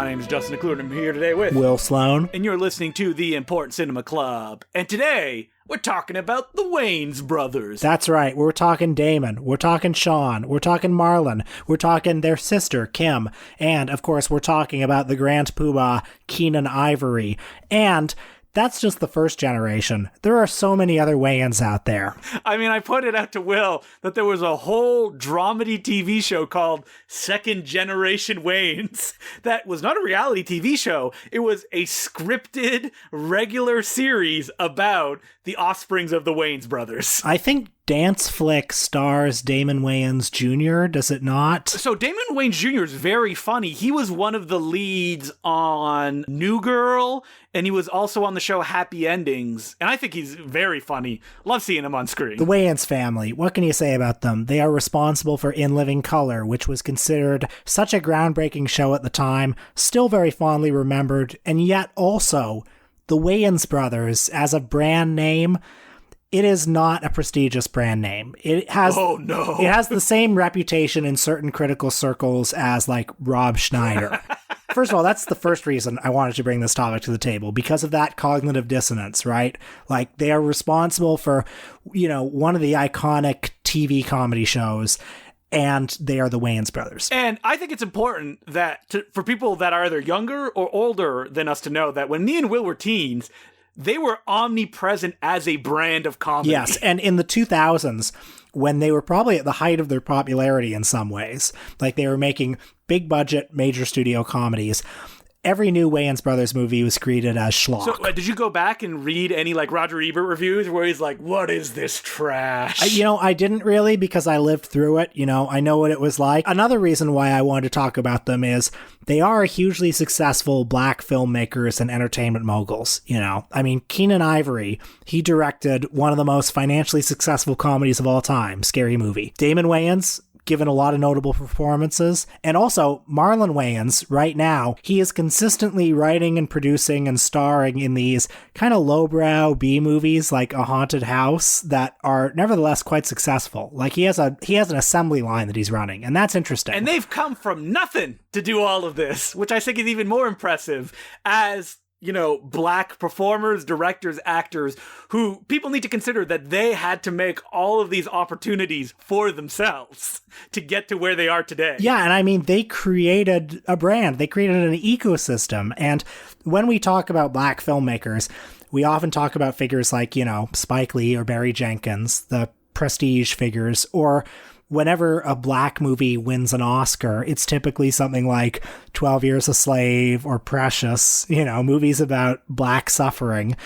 My name is Justin McClure, and I'm here today with Will Sloan. And you're listening to The Important Cinema Club. And today, we're talking about the Wayans Brothers. That's right. We're talking Damon. We're talking Shawn. We're talking Marlon. We're talking their sister, Kim. And, of course, we're talking about the Grand Poobah, Keenen Ivory. And that's just the first generation. There are so many other Wayans out there. I mean, I pointed out to Will that there was a whole dramedy TV show called Second Generation Wayans that was not a reality TV show. It was a scripted, regular series about the offsprings of the Wayans brothers. I think Dance Flick stars Damon Wayans Jr., does it not? So Damon Wayans Jr. is very funny. He was one of the leads on New Girl, and he was also on the show Happy Endings. And I think he's very funny. Love seeing him on screen. The Wayans family, what can you say about them? They are responsible for In Living Color, which was considered such a groundbreaking show at the time, still very fondly remembered, and yet also the Wayans Brothers as a brand name. It is not a prestigious brand name. It has It has the same reputation in certain critical circles as like Rob Schneider. First of all, that's the first reason I wanted to bring this topic to the table, because of that cognitive dissonance, right? Like, they are responsible for, one of the iconic TV comedy shows, and they are the Wayans brothers. And I think it's important that for people that are either younger or older than us to know that when me and Will were teens, they were omnipresent as a brand of comedy. Yes, and in the 2000s, when they were probably at the height of their popularity in some ways, like they were making big budget, major studio comedies, every new Wayans Brothers movie was greeted as schlock. So did you go back and read any like Roger Ebert reviews where he's like, what is this trash? I didn't really, because I lived through it. I know what it was like. Another reason why I wanted to talk about them is they are hugely successful black filmmakers and entertainment moguls. Keenen Ivory, he directed one of the most financially successful comedies of all time, Scary Movie. Damon Wayans, given a lot of notable performances. And also, Marlon Wayans, right now, he is consistently writing and producing and starring in these kind of lowbrow B-movies like A Haunted House that are nevertheless quite successful. Like, he has an assembly line that he's running, and that's interesting. And they've come from nothing to do all of this, which I think is even more impressive as black performers, directors, actors, who people need to consider that they had to make all of these opportunities for themselves to get to where they are today. Yeah, and they created a brand. They created an ecosystem. And when we talk about black filmmakers, we often talk about figures like, Spike Lee or Barry Jenkins, the prestige figures, or whenever a black movie wins an Oscar, it's typically something like 12 Years a Slave or Precious, movies about black suffering.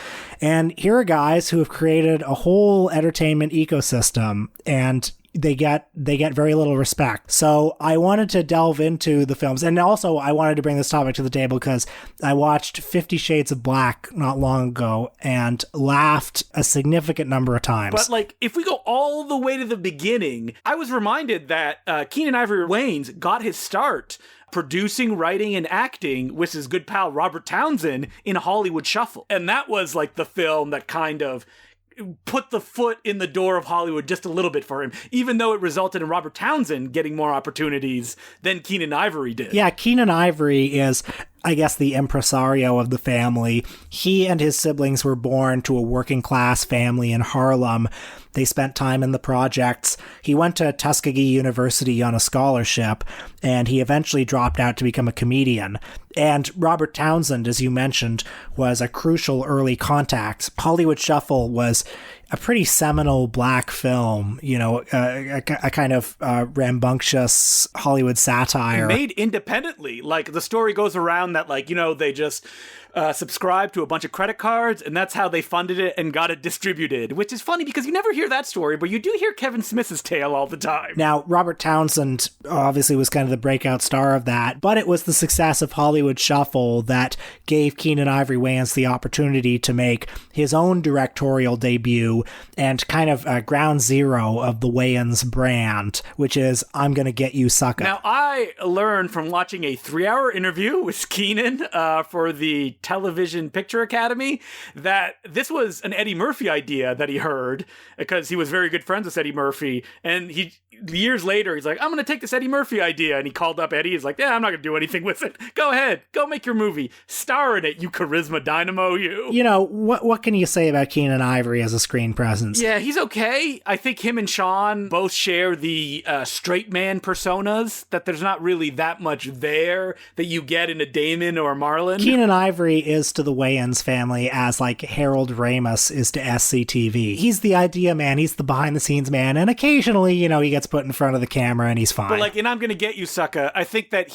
And here are guys who have created a whole entertainment ecosystem, and they get very little respect. So I wanted to delve into the films. And also I wanted to bring this topic to the table because I watched 50 Shades of Black not long ago and laughed a significant number of times. But if we go all the way to the beginning, I was reminded that Keenen Ivory Wayans got his start producing, writing, and acting with his good pal Robert Townsend in Hollywood Shuffle. And that was the film that kind of put the foot in the door of Hollywood just a little bit for him, even though it resulted in Robert Townsend getting more opportunities than Keenen Ivory did. Yeah, Keenen Ivory is, I guess, the impresario of the family. He and his siblings were born to a working class family in Harlem. They spent time in the projects. He went to Tuskegee University on a scholarship, and he eventually dropped out to become a comedian. And Robert Townsend, as you mentioned, was a crucial early contact. Hollywood Shuffle was a pretty seminal black film, a kind of rambunctious Hollywood satire. Made independently. The story goes around that, they just subscribed to a bunch of credit cards, and that's how they funded it and got it distributed, which is funny because you never hear that story, but you do hear Kevin Smith's tale all the time. Now, Robert Townsend obviously was kind of the breakout star of that, but it was the success of Hollywood Shuffle that gave Keenen Ivory Wayans the opportunity to make his own directorial debut and kind of ground zero of the Wayans brand, which is I'm Gonna Get You, Sucka. Now, I learned from watching a 3-hour interview with Keenen for the Television Picture Academy that this was an Eddie Murphy idea that he heard because he was very good friends with Eddie Murphy, and years later, he's like, I'm going to take this Eddie Murphy idea. And he called up Eddie. He's like, yeah, I'm not going to do anything with it. Go ahead. Go make your movie. Star in it, you charisma dynamo, you. You know, what can you say about Keenen Ivory as a screen presence? Yeah, he's okay. I think him and Shawn both share the straight man personas, that there's not really that much there that you get in a Damon or a Marlon. Keenen Ivory is to the Wayans family as like Harold Ramis is to SCTV. He's the idea man. He's the behind the scenes man. And occasionally, you know, he gets put in front of the camera and he's fine. But like, and I'm going to get you, SUCKA. I think that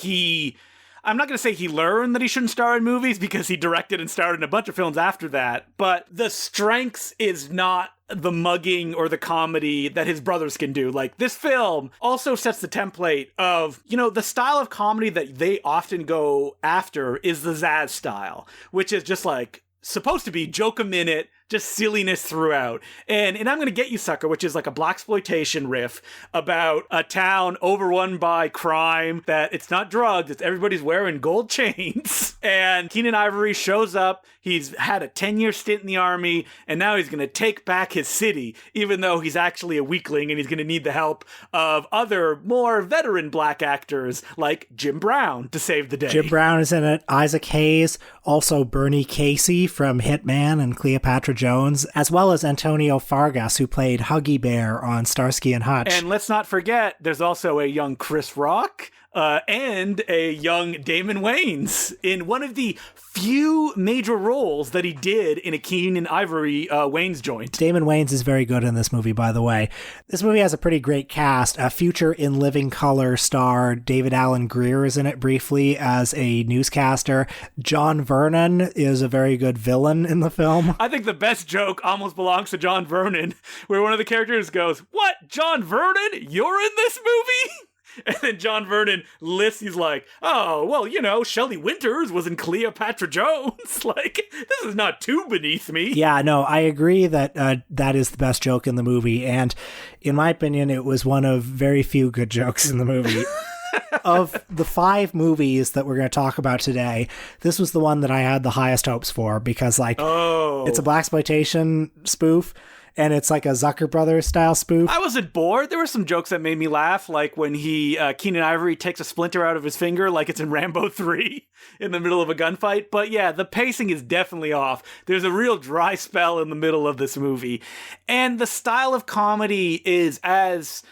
I'm not going to say he learned that he shouldn't star in movies, because he directed and starred in a bunch of films after that. But the strengths is not the mugging or the comedy that his brothers can do. Like, this film also sets the template of, you know, the style of comedy that they often go after is the Zaz style, which is just like supposed to be joke a minute, just silliness throughout. And I'm Gonna Get You, Sucker, which is like a blaxploitation riff about a town overrun by crime, that it's not drugs, it's everybody's wearing gold chains. And Keenen Ivory shows up. He's had a 10-year stint in the army, and now he's going to take back his city, even though he's actually a weakling, and he's going to need the help of other, more veteran black actors like Jim Brown to save the day. Jim Brown is in it. Isaac Hayes, also Bernie Casey from Hitman and Cleopatra Jones, as well as Antonio Fargas, who played Huggy Bear on Starsky and Hutch. And let's not forget, there's also a young Chris Rock, and a young Damon Wayans in one of the few major roles that he did in a Keenen Ivory Wayans joint. Damon Wayans is very good in this movie, by the way. This movie has a pretty great cast. A future In Living Color star David Alan Grier is in it briefly as a newscaster. John Vernon is a very good villain in the film. I think the best joke almost belongs to John Vernon, where one of the characters goes, "What, John Vernon? You're in this movie?" And then John Vernon lists, he's like, "Oh, well, you know, Shelley Winters was in Cleopatra Jones." Like, this is not too beneath me. Yeah, no, I agree that that is the best joke in the movie. And in my opinion, it was one of very few good jokes in the movie. Of the 5 movies that we're going to talk about today, this was the one that I had the highest hopes for, because, like, it's a blaxploitation spoof. And it's like a Zucker Brothers style spoof. I wasn't bored. There were some jokes that made me laugh, like when Keenen Ivory takes a splinter out of his finger, like it's in Rambo 3 in the middle of a gunfight. But yeah, the pacing is definitely off. There's a real dry spell in the middle of this movie. And the style of comedy is as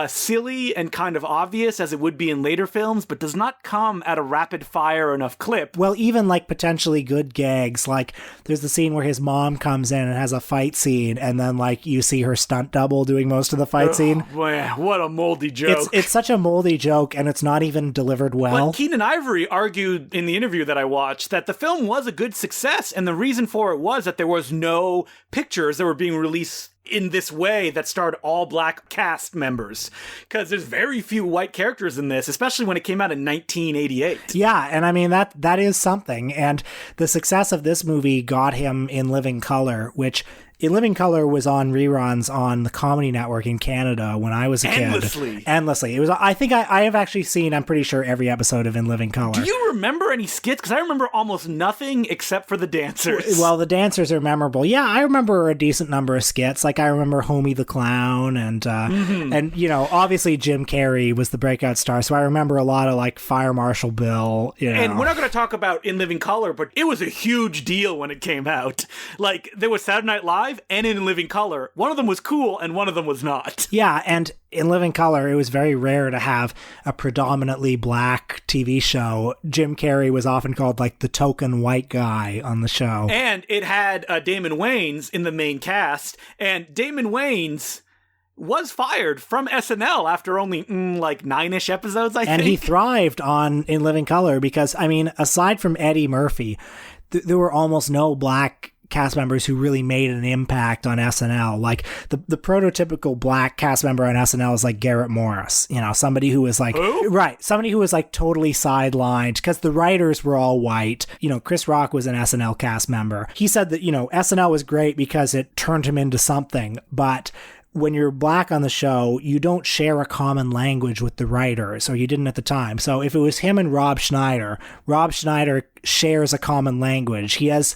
silly and kind of obvious as it would be in later films, but does not come at a rapid fire enough clip. Well, even like potentially good gags, like there's the scene where his mom comes in and has a fight scene, and then like you see her stunt double doing most of the fight scene. Man, what a moldy joke. It's such a moldy joke, and it's not even delivered well. But Keenen Ivory argued in the interview that I watched that the film was a good success, and the reason for it was that there was no pictures that were being released in this way that starred all black cast members, because there's very few white characters in this, especially when it came out in 1988. Yeah, and I mean that is something. And the success of this movie got him In Living Color, which In Living Color was on reruns on the Comedy Network in Canada when I was a kid. Endlessly. It was. I think I have actually seen, I'm pretty sure, every episode of In Living Color. Do you remember any skits? Because I remember almost nothing except for the dancers. Well, the dancers are memorable. Yeah, I remember a decent number of skits. Like I remember Homie the Clown, and and you know, obviously Jim Carrey was the breakout star. So I remember a lot of like Fire Marshal Bill. You know. And we're not going to talk about In Living Color, but it was a huge deal when it came out. Like there was Saturday Night Live and In Living Color. One of them was cool and one of them was not. Yeah, and In Living Color, it was very rare to have a predominantly black TV show. Jim Carrey was often called like the token white guy on the show. And it had Damon Wayans in the main cast, and Damon Wayans was fired from SNL after only like 9-ish episodes, I think. And he thrived on In Living Color because, I mean, aside from Eddie Murphy, there were almost no black cast members who really made an impact on SNL. Like the prototypical black cast member on SNL is like Garrett Morris, you know, somebody who was like, somebody who was like totally sidelined because the writers were all white. You know, Chris Rock was an SNL cast member. He said that, you know, SNL was great because it turned him into something, but when you're black on the show, you don't share a common language with the writers, or you didn't at the time. So if it was him and Rob Schneider shares a common language. He has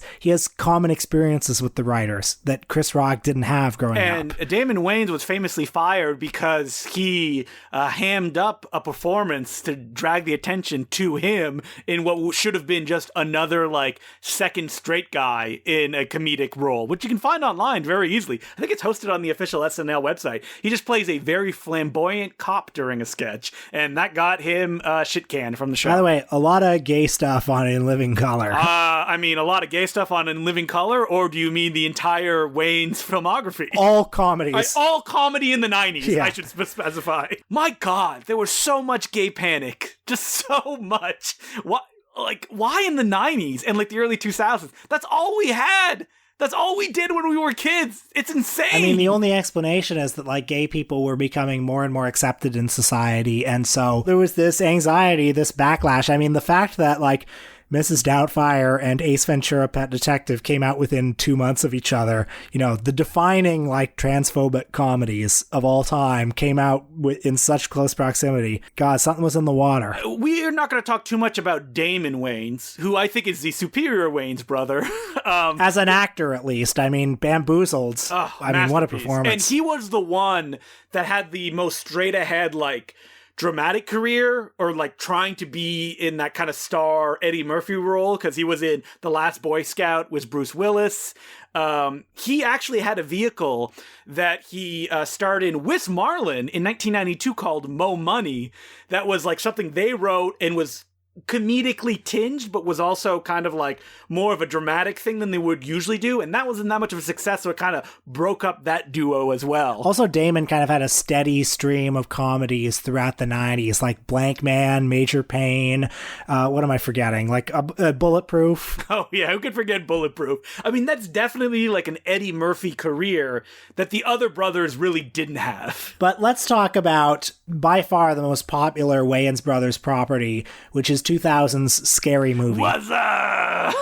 common experiences with the writers that Chris Rock didn't have growing up. And Damon Wayans was famously fired because he hammed up a performance to drag the attention to him in what should have been just another like second straight guy in a comedic role, which you can find online very easily. I think it's hosted on the official SNL website. He just plays a very flamboyant cop during a sketch, and that got him shit canned from the show. By the way, a lot of gay stuff on In Living Color. I mean, a lot of gay stuff on In Living Color, or do you mean the entire Wayans filmography? All comedies. All comedy in the 90s, Yeah. I should specify. My God, there was so much gay panic. Just so much. Why in the 90s and like the early 2000s? That's all we had. That's all we did when we were kids. It's insane. I mean, the only explanation is that like gay people were becoming more and more accepted in society. And so there was this anxiety, this backlash. I mean, the fact that like Mrs. Doubtfire and Ace Ventura: Pet Detective came out within 2 months of each other. You know, the defining like transphobic comedies of all time came out in such close proximity. God, something was in the water. We are not going to talk too much about Damon Wayans, who I think is the superior Wayans brother. As an actor, at least. I mean, Bamboozled. I mean, what a performance. And he was the one that had the most straight ahead, like, dramatic career, or like trying to be in that kind of star Eddie Murphy role, because he was in The Last Boy Scout with Bruce Willis. He actually had a vehicle that he starred in with Marlon in 1992 called Mo Money. That was like something they wrote and was comedically tinged, but was also kind of like more of a dramatic thing than they would usually do, and that wasn't that much of a success, so it kind of broke up that duo as well. Also, Damon kind of had a steady stream of comedies throughout the 90s, like Blank Man, Major Payne, what am I forgetting? Like Bulletproof. Oh yeah, who could forget Bulletproof? I mean, that's definitely like an Eddie Murphy career that the other brothers really didn't have. But let's talk about by far the most popular Wayans Brothers property, which is 2000's Scary Movie. What's up?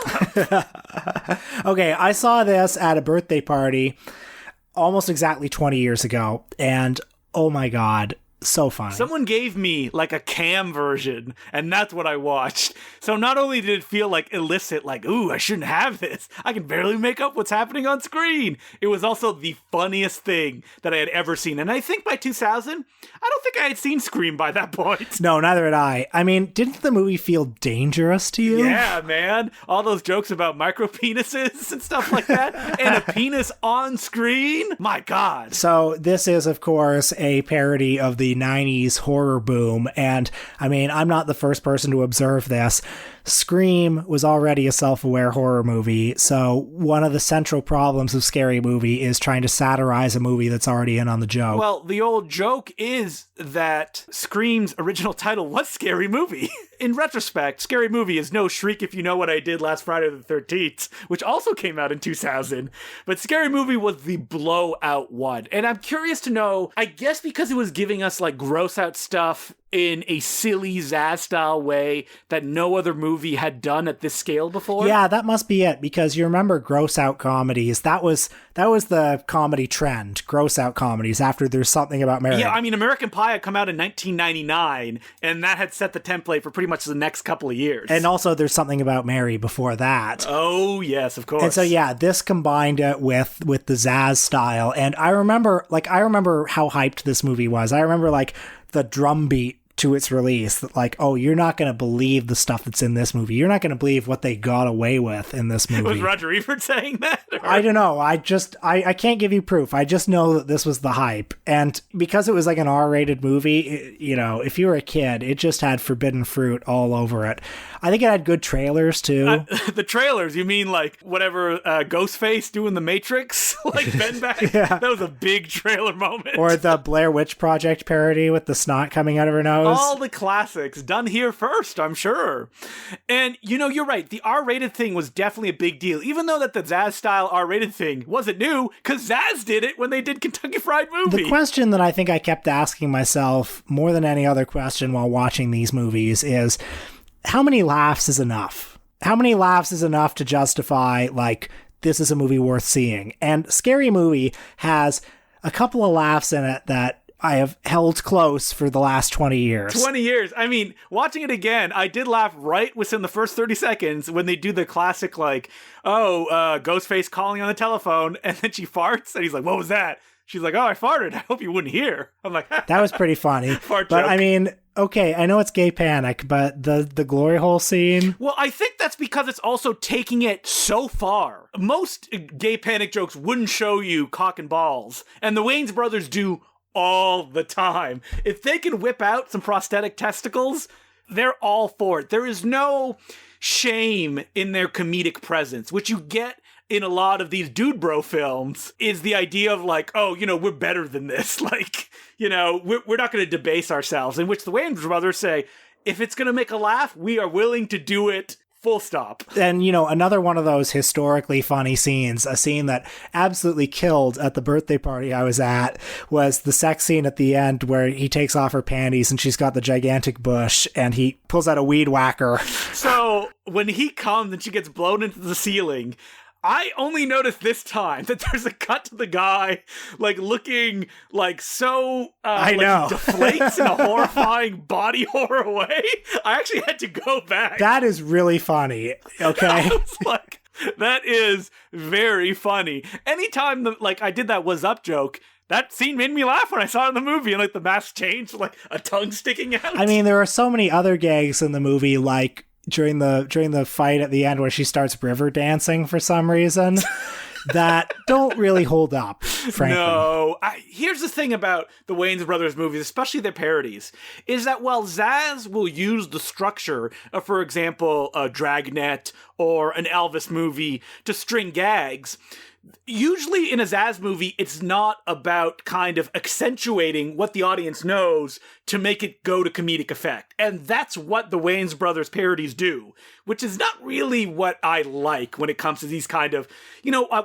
Okay, I saw this at a birthday party almost exactly 20 years ago, and oh my God, so funny. Someone gave me like a cam version, and that's what I watched. So not only did it feel like illicit, like, ooh, I shouldn't have this, I can barely make up what's happening on screen, it was also the funniest thing that I had ever seen. And I think by 2000, I don't think I had seen Scream by that point. No, neither had I. I mean, didn't the movie feel dangerous to you? Yeah, man. All those jokes about micro penises and stuff like that, and a penis on screen. My God. So this is, of course, a parody of the 90s horror boom. And I mean, I'm not the first person to observe this. Scream was already a self-aware horror movie, so one of the central problems of Scary Movie is trying to satirize a movie that's already in on the joke. Well, the old joke is that Scream's original title was Scary Movie. In retrospect, Scary Movie is no Shriek If You Know What I Did Last Friday the 13th, which also came out in 2000. But Scary Movie was the blowout one. And I'm curious to know, I guess because it was giving us like gross out stuff in a silly Zaz-style way that no other movie had done at this scale before. Yeah, that must be it, because you remember gross out comedies. That was the comedy trend, gross out comedies, after There's Something About Mary. Yeah, I mean, American Pie had come out in 1999, and that had set the template for pretty much the next couple of years. And also There's Something About Mary before that. Oh, yes, of course. And so, yeah, this combined it with the Zaz style. And I remember how hyped this movie was. I remember, like, the drum beat to its release, that like, oh, you're not going to believe the stuff that's in this movie. You're not going to believe what they got away with in this movie. Was Roger Ebert saying that? Or? I don't know. I can't give you proof. I just know that this was the hype. And because it was like an R-rated movie, you know, if you were a kid, it just had forbidden fruit all over it. I think it had good trailers too. The trailers, you mean like whatever Ghostface doing The Matrix? Like Ben back? Yeah. That was a big trailer moment. Or the Blair Witch Project parody with the snot coming out of her nose. All the classics done here first, I'm sure. And, you know, you're right. The R-rated thing was definitely a big deal, even though that the Zaz-style R-rated thing wasn't new, because Zaz did it when they did Kentucky Fried Movie. The question that I think I kept asking myself more than any other question while watching these movies is, how many laughs is enough? How many laughs is enough to justify, like, this is a movie worth seeing? And Scary Movie has a couple of laughs in it that I have held close for the last 20 years. 20 years. I mean, watching it again, I did laugh right within the first 30 seconds when they do the classic, like, Ghostface calling on the telephone, and then she farts, and he's like, what was that? She's like, oh, I farted. I hope you wouldn't hear. I'm like, that was pretty funny. Fart but joke. I mean, okay, I know it's gay panic, but the glory hole scene. Well, I think that's because it's also taking it so far. Most gay panic jokes wouldn't show you cock and balls, and the Wayans brothers do all the time. If they can whip out some prosthetic testicles, they're all for it. There is no shame in their comedic presence, which you get in a lot of these dude bro films, is the idea of like, oh, we're better than this. Like, we're not going to debase ourselves, in which the Wayans brothers say, if it's going to make a laugh, we are willing to do it. Full stop. And, another one of those historically funny scenes, a scene that absolutely killed at the birthday party I was at, was the sex scene at the end where he takes off her panties and she's got the gigantic bush and he pulls out a weed whacker. So when he comes and she gets blown into the ceiling, I only noticed this time that there's a cut to the guy, like, looking, like, so, I know. He deflates in a horrifying body horror way. I actually had to go back. That is really funny, okay? I was like, that is very funny. Anytime, I did that was up joke, that scene made me laugh when I saw it in the movie, and, like, the mask changed, like, a tongue sticking out. I mean, there are so many other gags in the movie, like, during the fight at the end where she starts river dancing for some reason that don't really hold up, frankly. No. Here's the thing about the Wayans Brothers movies, especially their parodies, is that while Zaz will use the structure of, for example, a Dragnet or an Elvis movie to string gags, usually in a Zaz movie, it's not about kind of accentuating what the audience knows to make it go to comedic effect. And that's what the Wayans Brothers parodies do, which is not really what I like when it comes to these kind of,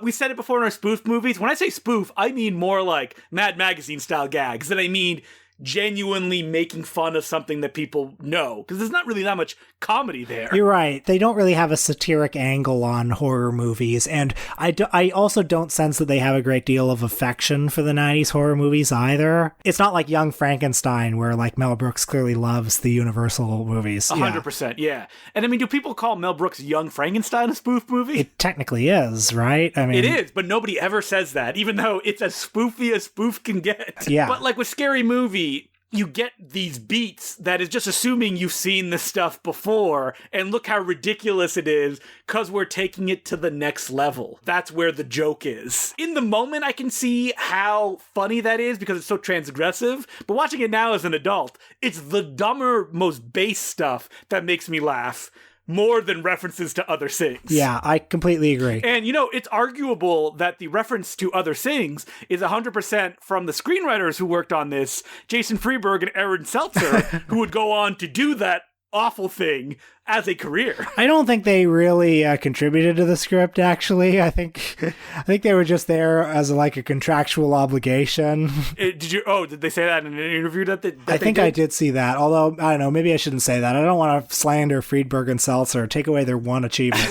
we said it before in our spoof movies. When I say spoof, I mean more like Mad Magazine style gags than I mean genuinely making fun of something that people know, because there's not really that much comedy there. You're right. They don't really have a satiric angle on horror movies, and I also don't sense that they have a great deal of affection for the 90s horror movies either. It's not like Young Frankenstein, where like Mel Brooks clearly loves the Universal movies. 100%, yeah. And I mean, do people call Mel Brooks' Young Frankenstein a spoof movie? It technically is, right? I mean, it is, but nobody ever says that, even though it's as spoofy as spoof can get. Yeah. But like with Scary Movie, you get these beats that is just assuming you've seen this stuff before, and look how ridiculous it is, because we're taking it to the next level. That's where the joke is. In the moment, I can see how funny that is, because it's so transgressive, but watching it now as an adult, it's the dumber, most base stuff that makes me laugh, more than references to Other Things. Yeah, I completely agree. And, it's arguable that the reference to Other Things is 100% from the screenwriters who worked on this, Jason Freeberg and Aaron Seltzer, who would go on to do that awful thing as a career. I don't think they really contributed to the script, actually. I think they were just there as a contractual obligation. Did they say that in an interview I think I did see that, although I don't know, maybe I shouldn't say that. I don't want to slander Friedberg and Seltzer, take away their one achievement.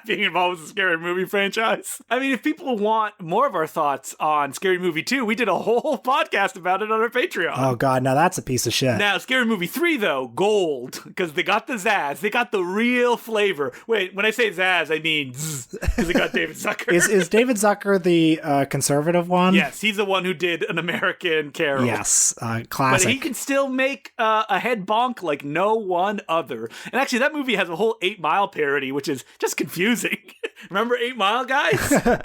Being involved with the Scary Movie franchise. I mean, if people want more of our thoughts on Scary Movie 2, we did a whole podcast about it on our Patreon. Oh god, now that's a piece of shit. Now, Scary Movie 3, though, gold, because they got the zazz, they got the real flavor. Wait, when I say zazz, I mean zzz, because they got David Zucker. Is David Zucker the conservative one? Yes, he's the one who did An American Carol. Yes, classic. But he can still make a head bonk like no one other. And actually, that movie has a whole 8 Mile parody, which is just confusing. Remember 8 Mile, guys?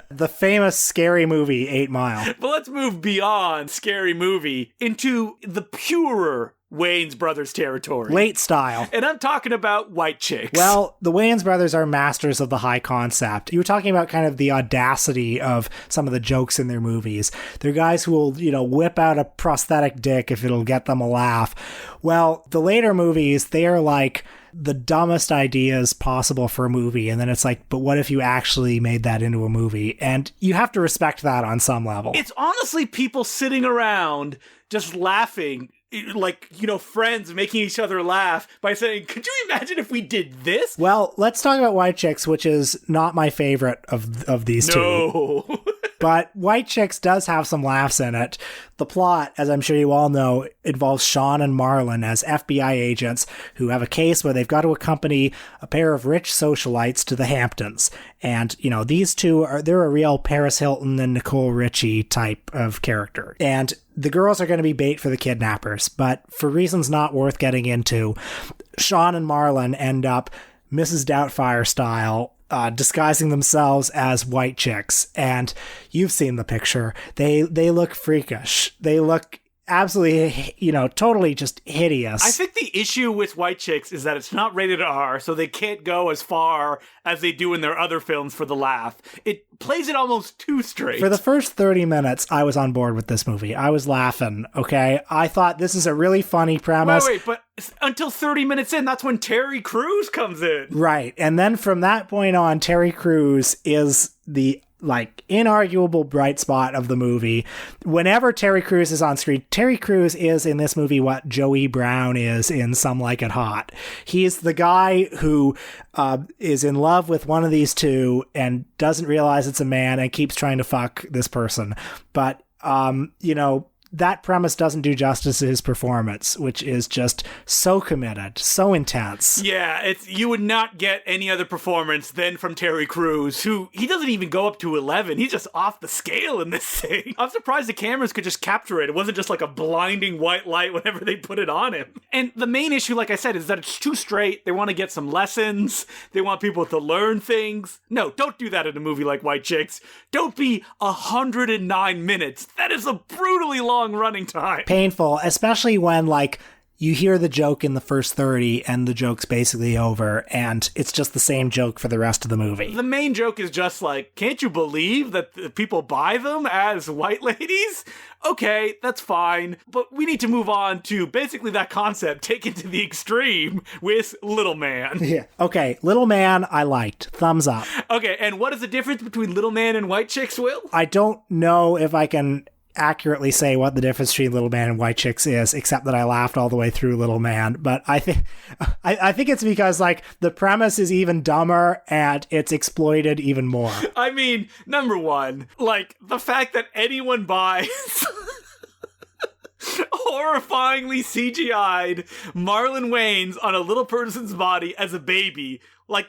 The famous Scary Movie 8 Mile. But let's move beyond Scary Movie into the purer Wayans Brothers territory. Late style. And I'm talking about white chicks. Well, the Wayans brothers are masters of the high concept. You were talking about kind of the audacity of some of the jokes in their movies. They're guys who will, whip out a prosthetic dick if it'll get them a laugh. Well, the later movies, they are like the dumbest ideas possible for a movie, and then it's like, but what if you actually made that into a movie? And you have to respect that on some level. It's honestly people sitting around just laughing, like, friends making each other laugh by saying, could you imagine if we did this? Well, let's talk about White Chicks, which is not my favorite of these two. No. But White Chicks does have some laughs in it. The plot, as I'm sure you all know, involves Shawn and Marlon as FBI agents who have a case where they've got to accompany a pair of rich socialites to the Hamptons. And, these two they're a real Paris Hilton and Nicole Richie type of character. And the girls are going to be bait for the kidnappers. But for reasons not worth getting into, Shawn and Marlon end up Mrs. Doubtfire style, disguising themselves as white chicks. And you've seen the picture. They look freakish. They look absolutely, totally just hideous. I think the issue with White Chicks is that it's not rated R, so they can't go as far as they do in their other films for the laugh. It plays it almost too straight. For the first 30 minutes, I was on board with this movie. I was laughing, okay? I thought this is a really funny premise. Wait, but until 30 minutes in, that's when Terry Crews comes in. Right, and then from that point on, Terry Crews is the inarguable bright spot of the movie. Whenever Terry Crews is on screen, Terry Crews is in this movie what Joey Brown is in Some Like It Hot. He's the guy who is in love with one of these two and doesn't realize it's a man and keeps trying to fuck this person. But, that premise doesn't do justice to his performance, which is just so committed, so intense. Yeah, you would not get any other performance than from Terry Crews, who, he doesn't even go up to 11. He's just off the scale in this thing. I'm surprised the cameras could just capture it. It wasn't just like a blinding white light whenever they put it on him. And the main issue, like I said, is that it's too straight. They want to get some lessons. They want people to learn things. No, don't do that in a movie like White Chicks. Don't be 109 minutes. That is a brutally long running time. Painful, especially when you hear the joke in the first 30 and the joke's basically over and it's just the same joke for the rest of the movie. The main joke is just can't you believe that the people buy them as white ladies? Okay, that's fine, but we need to move on to basically that concept taken to the extreme with Little Man. Yeah. Okay, Little Man, I liked. Thumbs up. Okay, and what is the difference between Little Man and White Chicks, Will? I don't know if I can accurately say what the difference between Little Man and White Chicks is, except that I laughed all the way through Little Man. But I think it's because the premise is even dumber and it's exploited even more. I mean, number one, the fact that anyone buys horrifyingly CGI'd Marlon Wayans on a little person's body as a baby,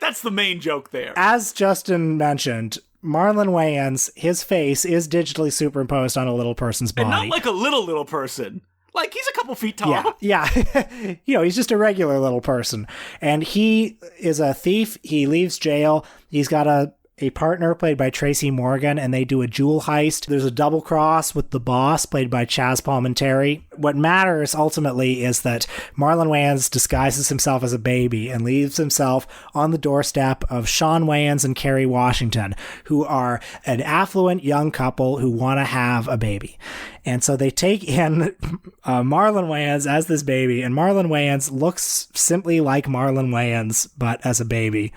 that's the main joke there. As Justin mentioned, Marlon Wayans, his face is digitally superimposed on a little person's body. And not like a little person. He's a couple feet tall. Yeah. He's just a regular little person. And he is a thief. He leaves jail. He's got a partner played by Tracy Morgan, and they do a jewel heist. There's a double cross with the boss played by Chaz Palminteri. What matters ultimately is that Marlon Wayans disguises himself as a baby and leaves himself on the doorstep of Shawn Wayans and Kerry Washington, who are an affluent young couple who want to have a baby. And so they take in Marlon Wayans as this baby, and Marlon Wayans looks simply like Marlon Wayans, but as a baby.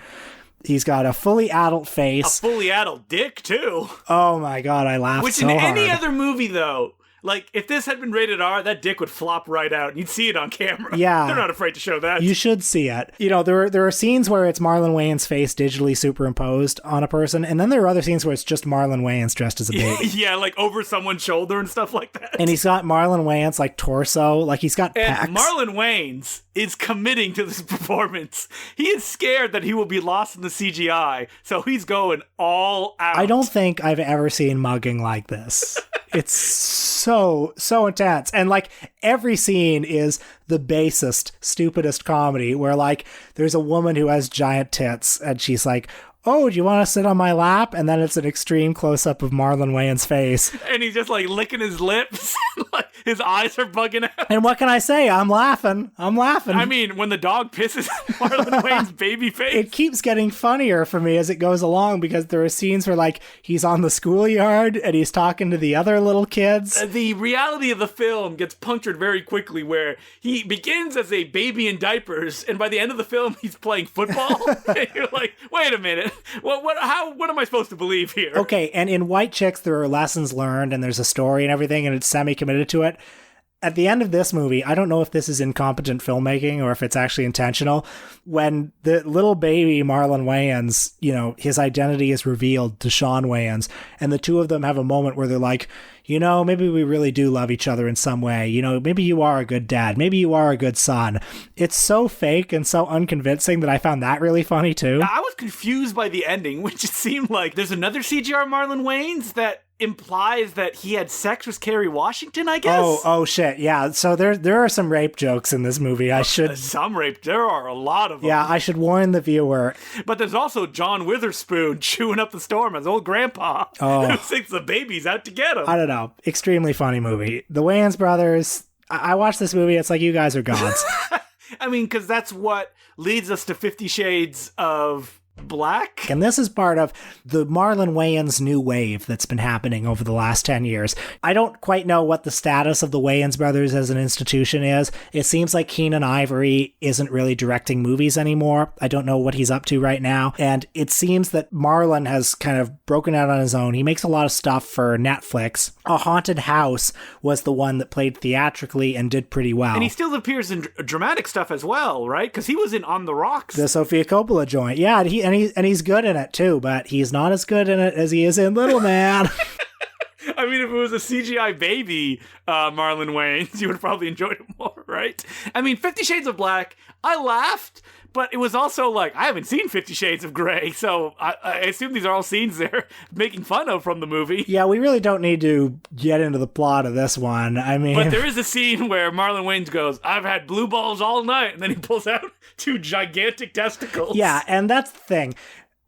He's got a fully adult face. A fully adult dick, too. Oh my god, I laughed so hard. Which in any other movie, though, if this had been rated R, that dick would flop right out, and you'd see it on camera. Yeah. They're not afraid to show that. You should see it. There are scenes where it's Marlon Wayans' face digitally superimposed on a person, and then there are other scenes where it's just Marlon Wayans dressed as a baby. Yeah, over someone's shoulder and stuff like that. And he's got Marlon Wayans' torso, he's got pecs. And Marlon Wayans is committing to this performance. He is scared that he will be lost in the CGI, so he's going all out. I don't think I've ever seen mugging like this. It's so intense. And every scene is the basest, stupidest comedy where there's a woman who has giant tits and she's like, oh, do you want to sit on my lap? And then it's an extreme close-up of Marlon Wayans' face. And he's just licking his lips. His eyes are bugging out. And what can I say? I'm laughing. I mean, when the dog pisses Marlon Wayans' baby face. It keeps getting funnier for me as it goes along because there are scenes where he's on the schoolyard and he's talking to the other little kids. The reality of the film gets punctured very quickly where he begins as a baby in diapers and by the end of the film he's playing football. And you're like, wait a minute. What am I supposed to believe here? Okay, and in White Chicks, there are lessons learned, and there's a story and everything, and it's semi-committed to it. At the end of this movie, I don't know if this is incompetent filmmaking or if it's actually intentional. When the little baby Marlon Wayans, his identity is revealed to Shawn Wayans, and the two of them have a moment where they're like, maybe we really do love each other in some way. Maybe you are a good dad. Maybe you are a good son. It's so fake and so unconvincing that I found that really funny too. I was confused by the ending, which it seemed like there's another CGR Marlon Wayans that implies that he had sex with Kerry Washington, I guess. Oh shit. Yeah. So there are some rape jokes in this movie. Some rape. There are a lot of them. Yeah, I should warn the viewer. But there's also John Witherspoon chewing up the storm as old grandpa who sings the babies out to get him. I don't know. Extremely funny movie. The Wayans brothers. I watched this movie. It's like, you guys are gods. I mean, because that's what leads us to 50 Shades of Black. And this is part of the Marlon Wayans new wave that's been happening over the last 10 years. I don't quite know what the status of the Wayans brothers as an institution is. It seems like Keenen Ivory isn't really directing movies anymore. I don't know what he's up to right now. And it seems that Marlon has kind of broken out on his own. He makes a lot of stuff for Netflix. A Haunted House was the one that played theatrically and did pretty well. And he still appears in dramatic stuff as well, right? Because he was in On the Rocks. The Sofia Coppola joint. Yeah, and he's good in it too, but he's not as good in it as he is in Little Man. I mean, if it was a CGI baby Marlon Wayans, you would probably enjoy it more, right? I mean, 50 Shades of Black, I laughed, but it was also like, I haven't seen 50 Shades of Grey, so I assume these are all scenes they're making fun of from the movie. Yeah, we really don't need to get into the plot of this one. I mean... But there is a scene where Marlon Wayans goes, I've had blue balls all night, and then he pulls out 2 gigantic testicles. Yeah, and that's the thing.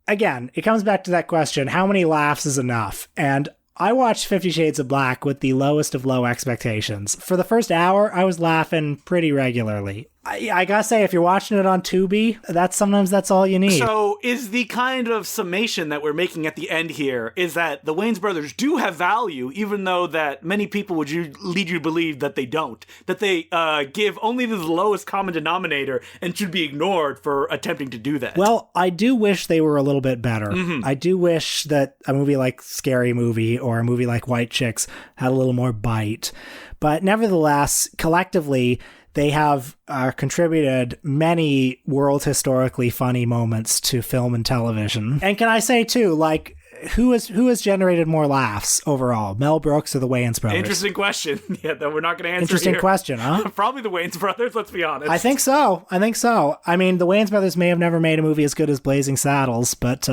Again, it comes back to that question, how many laughs is enough? And I watched 50 Shades of Black with the lowest of low expectations. For the first hour, I was laughing pretty regularly. I gotta say, if you're watching it on Tubi, sometimes that's all you need. So is the kind of summation that we're making at the end here is that the Wayans brothers do have value, even though that many people would lead you to believe that they don't. That they give only the lowest common denominator and should be ignored for attempting to do that. Well, I do wish they were a little bit better. Mm-hmm. I do wish that a movie like Scary Movie or a movie like White Chicks had a little more bite. But nevertheless, collectively, they have contributed many world historically funny moments to film and television. And can I say too, like, who has generated more laughs overall, Mel Brooks or the Wayans brothers? Interesting question. Yeah, that we're not going to answer. Interesting here. Question, huh? Probably the Wayans brothers. Let's be honest. I think so. I mean, the Wayans brothers may have never made a movie as good as Blazing Saddles, but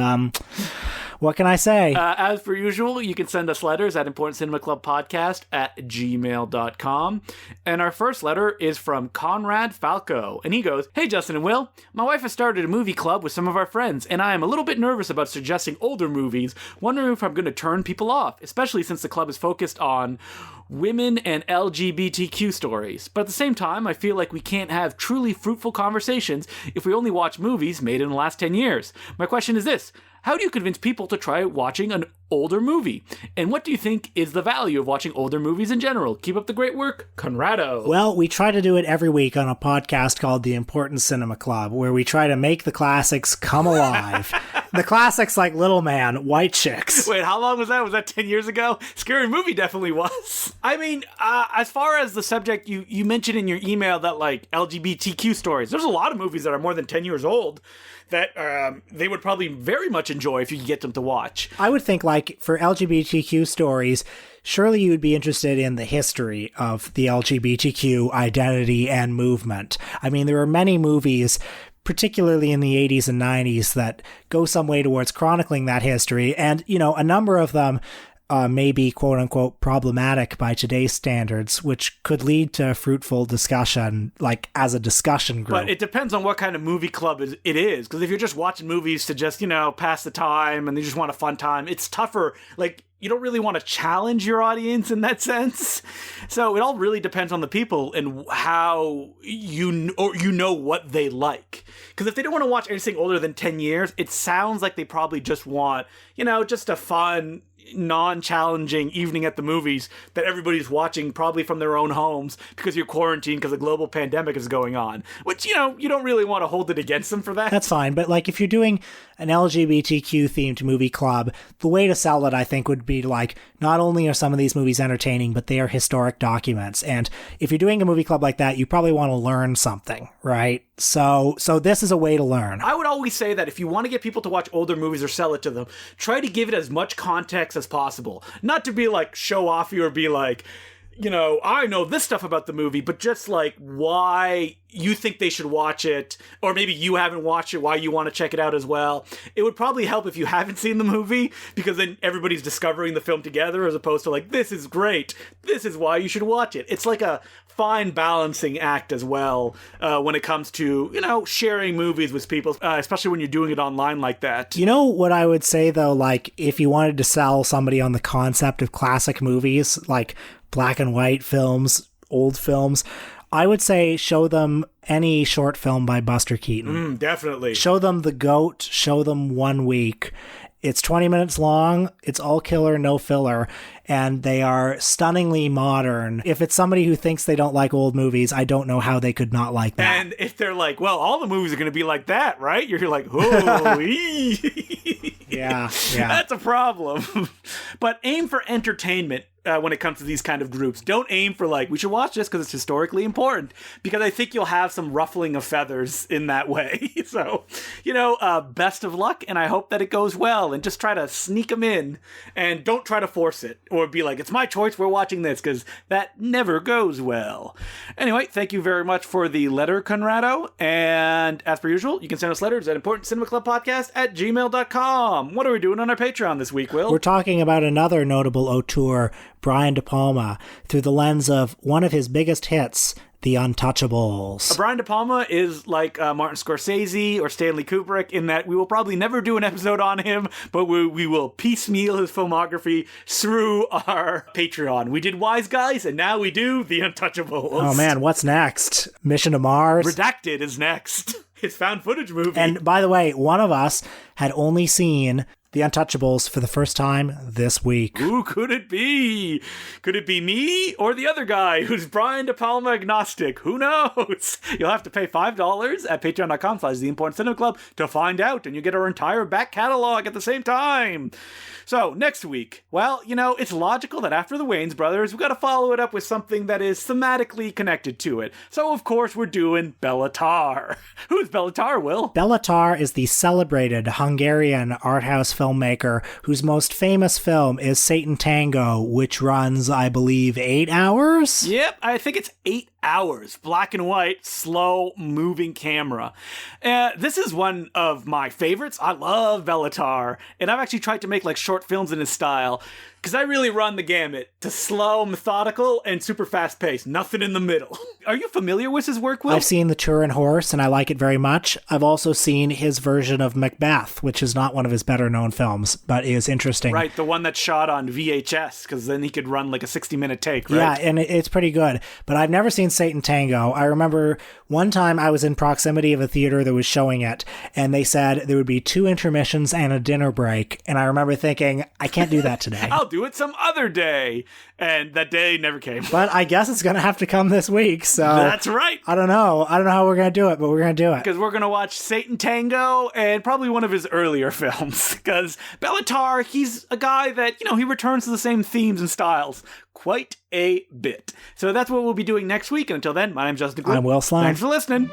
what can I say? As per usual, you can send us letters at importantcinemaclubpodcast@gmail.com. And our first letter is from Conrad Falco. And he goes, Hey, Justin and Will. My wife has started a movie club with some of our friends, and I am a little bit nervous about suggesting older movies, wondering if I'm going to turn people off, especially since the club is focused on women and LGBTQ stories. But at the same time, I feel like we can't have truly fruitful conversations if we only watch movies made in the last 10 years. My question is this. How do you convince people to try watching an older movie? And what do you think is the value of watching older movies in general? Keep up the great work, Conrado. Well, we try to do it every week on a podcast called The Important Cinema Club, where we try to make the classics come alive. The classics like Little Man, White Chicks. Wait, how long was that? Was that 10 years ago? Scary Movie definitely was. I mean, as far as the subject, you mentioned in your email that, like, LGBTQ stories, there's a lot of movies that are more than 10 years old that they would probably very much enjoy if you could get them to watch. I would think, like, for LGBTQ stories, surely you would be interested in the history of the LGBTQ identity and movement. I mean, there are many movies, particularly in the 80s and 90s, that go some way towards chronicling that history. And, a number of them may be quote-unquote problematic by today's standards, which could lead to fruitful discussion, like as a discussion group. But it depends on what kind of movie club it is. Because if you're just watching movies to just, pass the time and you just want a fun time, it's tougher. Like, you don't really want to challenge your audience in that sense. So it all really depends on the people and how you know what they like. Because if they don't want to watch anything older than 10 years, it sounds like they probably just want, just a fun, non-challenging evening at the movies that everybody's watching probably from their own homes because you're quarantined because a global pandemic is going on, which, you don't really want to hold it against them for that. That's fine, but like if you're doing an LGBTQ themed movie club, the way to sell it, I think, would be like, not only are some of these movies entertaining, but they are historic documents. And if you're doing a movie club like that, you probably want to learn something, right? So this is a way to learn. I would always say that if you want to get people to watch older movies or sell it to them, try to give it as much context as possible. Not to be like show offy or be like, I know this stuff about the movie, but just like why you think they should watch it, or maybe you haven't watched it, why you want to check it out as well. It would probably help if you haven't seen the movie, because then everybody's discovering the film together, as opposed to like, this is great, this is why you should watch it. It's like a fine balancing act as well when it comes to, sharing movies with people, especially when you're doing it online like that. You know what I would say, though, like if you wanted to sell somebody on the concept of classic movies, like black and white films, old films, I would say show them any short film by Buster Keaton. Definitely. Show them The Goat, show them 1 Week. It's 20 minutes long, it's all killer, no filler, and they are stunningly modern. If it's somebody who thinks they don't like old movies, I don't know how they could not like that. And if they're like, well, all the movies are going to be like that, right? You're like, oh, yeah. That's a problem. But aim for entertainment. When it comes to these kind of groups, don't aim for like, we should watch this because it's historically important, because I think you'll have some ruffling of feathers in that way. So, best of luck, and I hope that it goes well, and just try to sneak them in, and don't try to force it, or be like, it's my choice, we're watching this, because that never goes well. Anyway, thank you very much for the letter, Conrado, and as per usual, you can send us letters at importantcinemaclubpodcast@gmail.com. What are we doing on our Patreon this week, Will? We're talking about another notable auteur, Brian De Palma, through the lens of one of his biggest hits, The Untouchables. Brian De Palma is like Martin Scorsese or Stanley Kubrick in that we will probably never do an episode on him, but we will piecemeal his filmography through our Patreon. We did Wise Guys, and now we do The Untouchables. Oh man, what's next? Mission to Mars? Redacted is next. His found footage movie. And by the way, one of us had only seen The Untouchables for the first time this week. Who could it be? Could it be me or the other guy who's Brian De Palma agnostic? Who knows? You'll have to pay $5 at patreon.com/The Important Cinema Club to find out, and you get our entire back catalog at the same time. So, next week, well, it's logical that after the Wayans Brothers, we've got to follow it up with something that is thematically connected to it. So, of course, we're doing Béla Tarr. Who's Béla Tarr, Will? Béla Tarr is the celebrated Hungarian art house filmmaker whose most famous film is Satan Tango, which runs, I believe, 8 hours? Yep, I think it's 8 hours. Black and white, slow moving camera. This is one of my favorites. I love Béla Tarr, and I've actually tried to make like short films in his style, because I really run the gamut to slow, methodical, and super fast paced. Nothing in the middle. Are you familiar with his work, Will? I've seen The Turin Horse, and I like it very much. I've also seen his version of Macbeth, which is not one of his better known films, but is interesting. Right, the one that's shot on VHS, because then he could run like a 60-minute take, right? Yeah, and it's pretty good. But I've never seen Satan Tango. I remember one time I was in proximity of a theater that was showing it, and they said there would be 2 intermissions and a dinner break. And I remember thinking, I can't do that today. I'll do it some other day. And that day never came. But I guess it's going to have to come this week, so... That's right. I don't know how we're going to do it, but we're going to do it. Because we're going to watch Satan Tango and probably one of his earlier films. Because Béla Tarr, he's a guy that, he returns to the same themes and styles quite a bit. So that's what we'll be doing next week. And until then, my name's Justin Kluge. I'm Will Slime. Thanks for listening.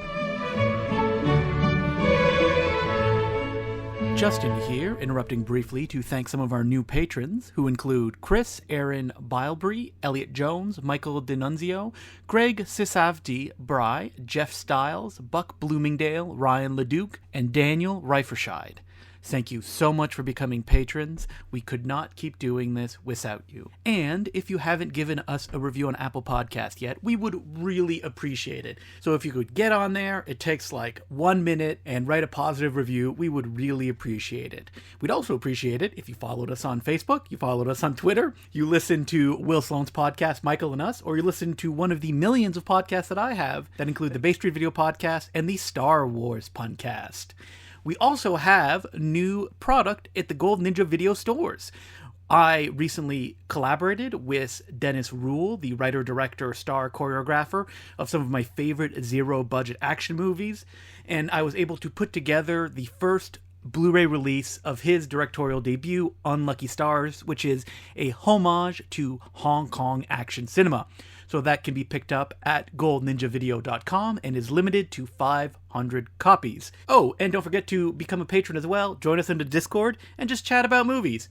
Justin here, interrupting briefly to thank some of our new patrons, who include Chris, Aaron Bilebry, Elliot Jones, Michael Denunzio, Greg Sisavdi Bry, Jeff Stiles, Buck Bloomingdale, Ryan Leduc, and Daniel Reiferscheid. Thank you so much for becoming patrons. We could not keep doing this without you. And if you haven't given us a review on Apple Podcast yet, we would really appreciate it. So if you could get on there, it takes like 1 minute, and write a positive review, we would really appreciate it. We'd also appreciate it if you followed us on Facebook, you followed us on Twitter, you listened to Will Sloan's podcast, Michael and Us, or you listened to one of the millions of podcasts that I have that include the Bay Street Video Podcast and the Star Wars Podcast. We also have new product at the Gold Ninja video stores. I recently collaborated with Dennis Rule, the writer, director, star, choreographer of some of my favorite zero-budget action movies, and I was able to put together the first Blu-ray release of his directorial debut, Unlucky Stars, which is a homage to Hong Kong action cinema. So that can be picked up at goldninjavideo.com and is limited to 500 copies. Oh, and don't forget to become a patron as well. Join us in the Discord and just chat about movies.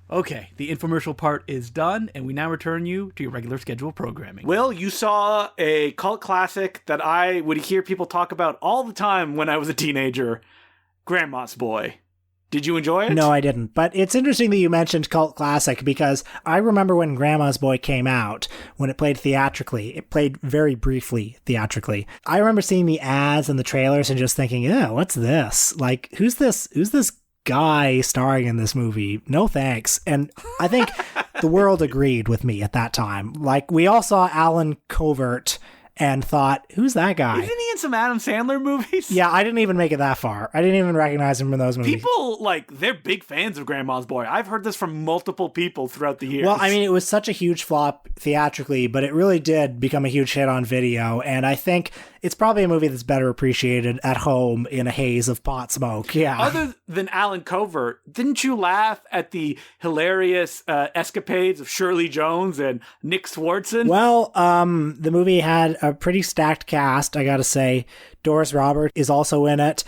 Okay, the infomercial part is done, and we now return you to your regular scheduled programming. Will, you saw a cult classic that I would hear people talk about all the time when I was a teenager, Grandma's Boy. Did you enjoy it? No, I didn't. But it's interesting that you mentioned cult classic because I remember when Grandma's Boy came out, when it played theatrically. It played very briefly theatrically. I remember seeing the ads and the trailers and just thinking, yeah, what's this? Like, who's this guy starring in this movie? No thanks. And I think the world agreed with me at that time. Like, we all saw Alan Covert and thought, who's that guy? Isn't he in some Adam Sandler movies? Yeah, I didn't even make it that far. I didn't even recognize him from those movies. People, they're big fans of Grandma's Boy. I've heard this from multiple people throughout the years. Well, I mean, it was such a huge flop theatrically, but it really did become a huge hit on video, and I think it's probably a movie that's better appreciated at home in a haze of pot smoke. Yeah. Other than Alan Covert, didn't you laugh at the hilarious escapades of Shirley Jones and Nick Swartzen? Well, the movie had a pretty stacked cast, I gotta say. Doris Roberts is also in it.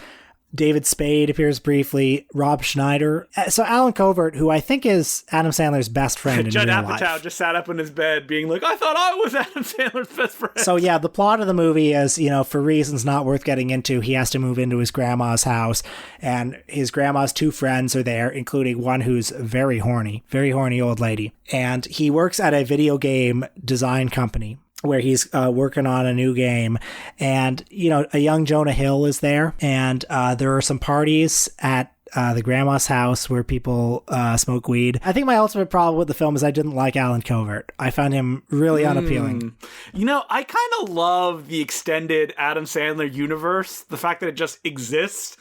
David Spade appears briefly. Rob Schneider. So Alan Covert, who I think is Adam Sandler's best friend in Judd real Apatow life. just sat up in his bed being like, I thought I was Adam Sandler's best friend. So yeah, the plot of the movie is, for reasons not worth getting into, he has to move into his grandma's house, and his grandma's two friends are there, including one who's very horny old lady. And he works at a video game design company where he's working on a new game. And, a young Jonah Hill is there. And there are some parties at the grandma's house where people smoke weed. I think my ultimate problem with the film is I didn't like Alan Covert. I found him really unappealing. I kind of love the extended Adam Sandler universe. The fact that it just exists.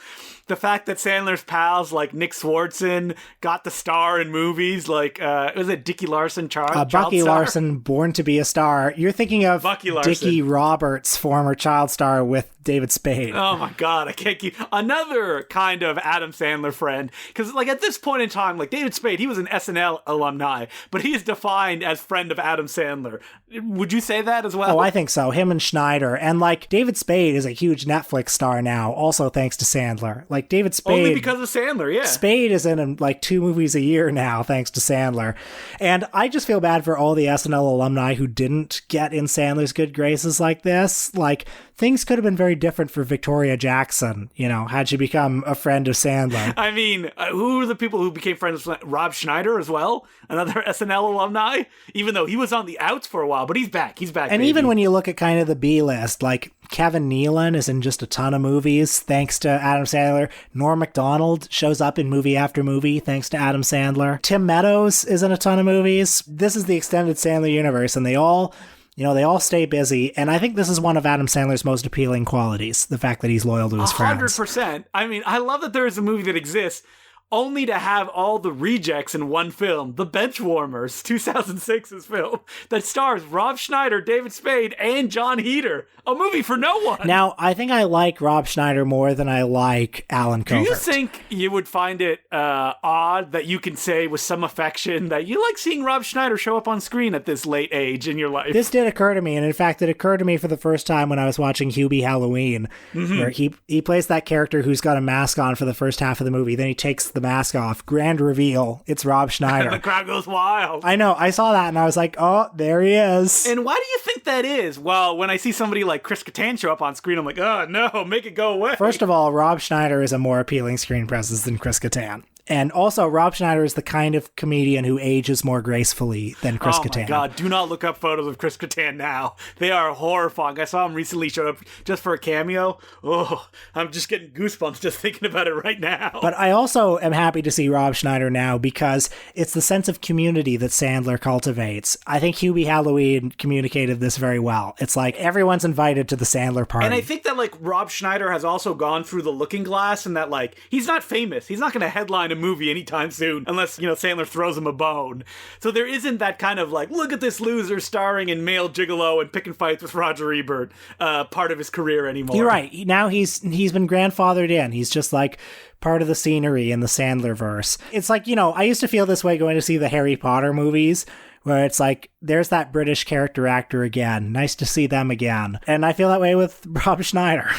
The fact that Sandler's pals like Nick Swartzen got the star in movies like, was it Dickie Larson? Bucky Larson, Born to be a Star. You're thinking of Dickie Roberts, former child star with David Spade. Oh my God, I can't keep... Another kind of Adam Sandler friend. Because at this point in time, David Spade, he was an SNL alumni, but he is defined as friend of Adam Sandler. Would you say that as well? Oh, I think so. Him and Schneider. And David Spade is a huge Netflix star now, also thanks to Sandler. David Spade... Only because of Sandler, yeah. Spade is in 2 movies a year now, thanks to Sandler. And I just feel bad for all the SNL alumni who didn't get in Sandler's good graces like this. Things could have been very different for Victoria Jackson, had she become a friend of Sandler. I mean, who are the people who became friends with Rob Schneider as well? Another SNL alumni? Even though he was on the outs for a while, but he's back. He's back, And baby. even when you look at kind of the B-list, Kevin Nealon is in just a ton of movies, thanks to Adam Sandler. Norm Macdonald shows up in movie after movie, thanks to Adam Sandler. Tim Meadows is in a ton of movies. This is the extended Sandler universe, and they all stay busy, and I think this is one of Adam Sandler's most appealing qualities, the fact that he's loyal to his friends. 100%. I mean, I love that there is a movie that exists only to have all the rejects in one film, The Benchwarmers, 2006's film, that stars Rob Schneider, David Spade, and John Heder. A movie for no one. Now, I think I like Rob Schneider more than I like Alan Covert. Do you think you would find it odd that you can say with some affection that you like seeing Rob Schneider show up on screen at this late age in your life? This did occur to me, and in fact, it occurred to me for the first time when I was watching Hubie Halloween, where he plays that character who's got a mask on for the first half of the movie, then he takes the mask off. Grand reveal. It's Rob Schneider. The crowd goes wild. I know. I saw that and I was like, oh, there he is. And why do you think that is? Well, when I see somebody like Chris Kattan show up on screen, I'm like, oh, no, make it go away. First of all, Rob Schneider is a more appealing screen presence than Chris Kattan. And also, Rob Schneider is the kind of comedian who ages more gracefully than Chris Kattan. Oh my God, do not look up photos of Chris Kattan now. They are horrifying. I saw him recently show up just for a cameo. Oh, I'm just getting goosebumps just thinking about it right now. But I also am happy to see Rob Schneider now because it's the sense of community that Sandler cultivates. I think Hubie Halloween communicated this very well. It's like everyone's invited to the Sandler party. And I think that Rob Schneider has also gone through the looking glass and that he's not famous. He's not going to headline kind of movie anytime soon, unless, Sandler throws him a bone. So there isn't that kind of like, look at this loser starring in Male Gigolo and picking fights with Roger Ebert part of his career anymore. You're right. Now he's been grandfathered in. He's just like part of the scenery in the Sandler verse. It's like, I used to feel this way going to see the Harry Potter movies, where it's like, there's that British character actor again. Nice to see them again. And I feel that way with Rob Schneider.